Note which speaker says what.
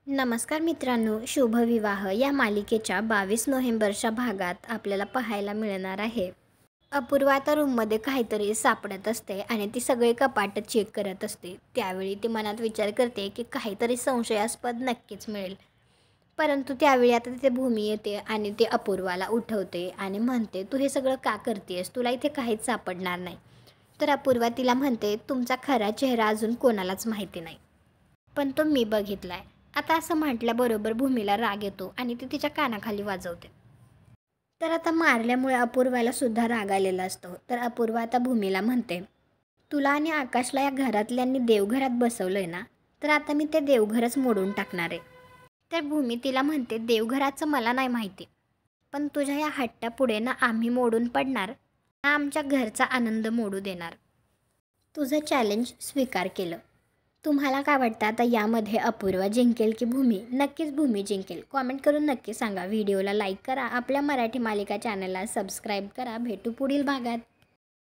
Speaker 1: नमस्कार मित्रांनो, शुभविवाह या मालिकेच्या 22 नोव्हेंबरच्या भागात आपल्याला पाहायला मिळणार आहे. अपूर्वा आता रूममध्ये काहीतरी सापडत असते आणि ती सगळे कपाट चेक करत असते. त्यावेळी ती मनात विचार करते की काहीतरी संशयास्पद नक्कीच मिळेल. परंतु त्यावेळी आता तिथे भूमी येते आणि ती अपूर्वाला उठवते आणि म्हणते, तू हे सगळं का करतेस? तुला इथे काहीच सापडणार नाही. तर अपूर्वा तिला म्हणते, तुमचा खरा चेहरा अजून कोणालाच माहिती नाही, पण तो मी बघितलाय. आता असं म्हटल्याबरोबर भूमीला राग येतो आणि ती तिच्या कानाखाली वाजवते. तर आता मारल्यामुळे अपूर्वाला सुद्धा राग आलेला असतो. तर अपूर्वा आता भूमीला म्हणते, तुला आणि आकाशला या घरातल्यांनी देवघरात बसवलंय ना, तर आता मी ते देवघरच मोडून टाकणार आहे. तर भूमी तिला म्हणते, देवघराचं मला नाही माहिती, पण तुझ्या या हट्टापुढे ना आम्ही मोडून पडणार ना आमच्या घरचा आनंद मोडू देणार. तुझं चॅलेंज स्वीकार केलं. तुम्हाला काय वाटतं आता यामध्ये अपूर्वा जिंकेल की भूमी? नक्कीच भूमी जिंकेल. कॉमेंट करून नक्की सांगा. व्हिडिओला लाईक करा. आपल्या मराठी मालिका चॅनलला सबस्क्राईब करा. भेटू पुढील भागात.